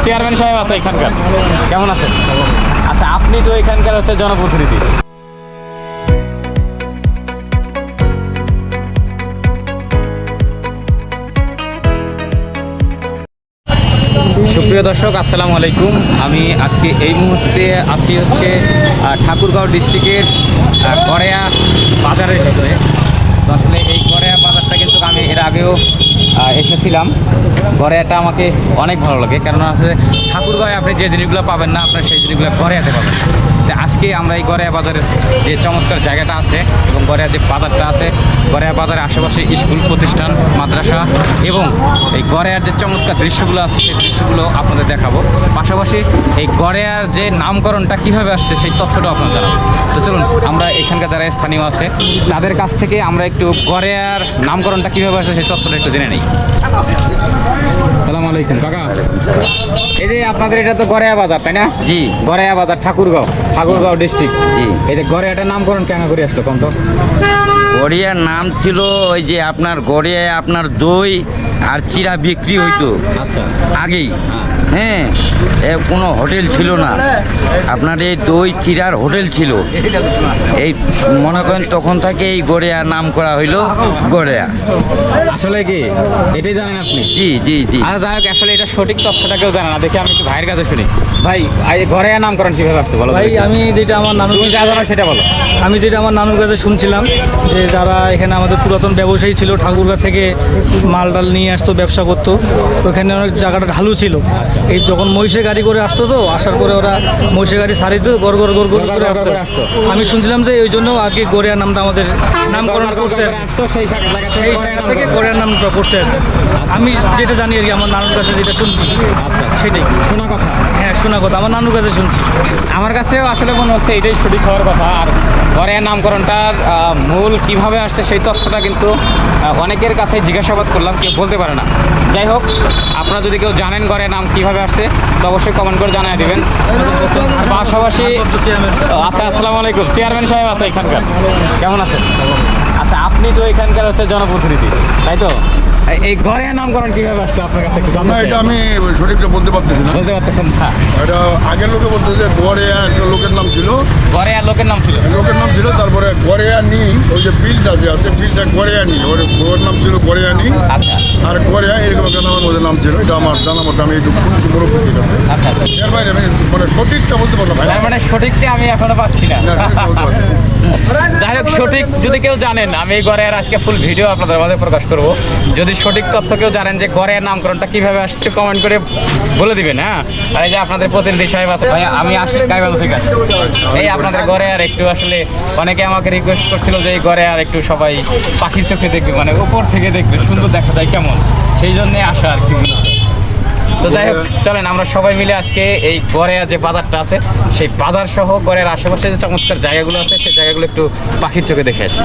Chairman সাহেব আছে এখানকার, কেমন আছেন? আচ্ছা, আপনি তো এখানকার হচ্ছে জনপ্রতিনিধি। সুপ্রিয় দর্শক, আসসালামু আলাইকুম। আমি আজকে এই মুহূর্তে আছি হচ্ছে ঠাকুরগাঁও ডিস্ট্রিক্টের গড়েয়া বাজারের ভিতরে। তো আসলে এই গড়েয়া বাজারটা কিন্তু আমি এর আগেও এসেছিলাম। গড়েয়াটা আমাকে অনেক ভালো লাগে, কেননা আছে ঠাকুরগাঁয়ে আপনি যে জিনিসগুলো পাবেন না, আপনার সেই জিনিসগুলো গড়েয়াতে পাবেন। তো আজকে আমরা এই গড়েয়া বাজারের যে চমৎকার জায়গাটা আছে এবং গড়েয়া যে বাজারটা আছে, গড়েয়া বাজারের আশেপাশে স্কুল প্রতিষ্ঠান, মাদ্রাসা এবং এই গড়েয়ার যে চমৎকার দৃশ্যগুলো আছে সেই দৃশ্যগুলো আপনাদের দেখাবো। পাশাপাশি এই গড়েয়ার যে নামকরণটা কীভাবে আসছে সেই তথ্যটাও আপনাদের জানাবো। তো চলুন আমরা এখানকার যারা স্থানীয় আছে তাদের কাছ থেকে আমরা একটু গড়েয়ার নামকরণটা কীভাবে আসছে সেই তথ্যটা একটু জেনে নিই। আসসালামু আলাইকুম কাকা। এই যে আপনাদের এটা তো গড়েয়া বাজার, তাই না? জি। গড়েয়া বাজার, ঠাকুরগাঁও ডিস্ট্রিক্ট। জি। এই যে গড়েয়াটার নামকরণ কেন করে আসলো কোন তো? গড়িয়ার নাম ছিল ওই যে আপনার গড়িয়ায় আপনার দই আর চিরা বিক্রি হইতো আচ্ছা। আগেই। হ্যাঁ, কোনো হোটেল ছিল না, আপনার এই দই চিরার হোটেল ছিল। এই মনে করেন তখন থেকে এই গড়িয়া নাম করা হইলো গড়িয়া। আসলে কি এটাই জানেন আপনি? জি জি জি। আচ্ছা, যাই হোক, আসলে এটা সঠিক তথ্যটা কেউ জানে না, দেখে আমি একটু ভাইয়ের কাছে শুনি। ভাই, এই গড়েয়া নামকরণ কিভাবে আসছে বলো ভাই, দেখি। আমি যেটা আমার নানুর তুমি যা জানো সেটা বলো। আমি যেটা আমার নানুর কাছে শুনছিলাম যে যারা এখানে আমাদের পুরাতন ব্যবসায়ী ছিল, ঠাকুরগাঁ থেকে মাল টাল নিয়ে আসতো, ব্যবসা করতো, ওখানে অনেক জায়গাটা ঢালু ছিল। এই যখন মহিষে গাড়ি করে আসতো, তো আসার পরে ওরা মহিষে গাড়ি সারিত গড় গড় গড় গড় করে আসতো। আমি শুনছিলাম যে ওই জন্য আগে গড়িয়া নামটা আমাদের নামকরণ করছে, সেই সেই জায়গা থেকে গড়িয়ার নামটা করছে আর কি। আমি যেটা জানি আর কি, আমার নানুর কাছে যেটা শুনছি সেটাই। শোনা কথা। হ্যাঁ, শোনা কথা, আমার নানুর কাছে শুনছি। আমার কাছেও আসলে মনে হচ্ছে এটাই সঠিক হওয়ার কথা। আর গড়েয়া নামকরণটার মূল কিভাবে আসছে সেই তথ্যটা কিন্তু অনেকের কাছে জিজ্ঞাসাবাদ করলাম, কেউ বলতে পারে না। যাই হোক, আপনারা যদি কেউ জানেন গড়েয়া নাম কিভাবে আসছে তো অবশ্যই কমেন্ট করে জানিয়ে দিবেন। পাশাপাশি আচ্ছা, আসসালামু আলাইকুম। চেয়ারম্যান সাহেব আছে এখানকার, কেমন আছেন? আচ্ছা, আপনি তো এখানকার হচ্ছে জনপ্রতিনিধি, তাই তো? এই গড়েয়া নামকরণ কিভাবে আসছে আপনার কাছে একটু জানতে না, চাই। এটা আমি সঠিকটা বলতে পারতেছি না। বলতে পারতেছেন না? এটা আগের লোকে বলতে যে গড়িয়া একটা লোকের নাম ছিল, গড়েয়া লোকের নাম ছিল। তারপরে গড়িয়া নি, ওই যে বিলটা যে আছে বিলটা গড়িয়া নি, ওর নাম ছিল গড়িয়া নি। আচ্ছা আর গড়িয়া এরকম একটা নামের মধ্যে নাম ছিল, এটা আমার জানা মতো আমি একটু শুনছি মুরব্বীর কাছে। আচ্ছা। এর বাইরে আমি মানে সঠিকটা বলতে পারলাম ভাই। তার মানে সঠিকটা আমি এখনো পাচ্ছি না। না, সঠিকটা বলতে পারছি না। যাই হোক, সঠিক যদি কেউ জানেন, আমি এই গড়েয়ার আজকে ফুল ভিডিও আপনাদের মাঝে প্রকাশ করব। যদি সঠিক তথ্য কেউ জানেন যে গড়েয়ার নামকরণটা কিভাবে আসছে, কমেন্ট করে বলে দিবেন। হ্যাঁ, আর এই যে আপনাদের প্রতিনিধি সাহেব আছে, ভাই আমি আসছি গাইবান্ধা থেকে। এই আপনাদের গড়েয়ার একটু আসলে অনেকে আমাকে রিকোয়েস্ট করছিল যে এই গড়েয়ার একটু সবাই পাখির চোখে দেখবে, মানে উপর থেকে দেখবে, সুন্দর দেখা যায় কেমন, সেই জন্যে আসা আর কি। তো যাই হোক, চলেন আমরা সবাই মিলে আজকে এই গড়েয়া যে বাজারটা আছে সেই বাজার সহ গড়ের আশেপাশে যে চমৎকার জায়গাগুলো আছে সেই জায়গাগুলো একটু পাখির চোখে দেখে আসি।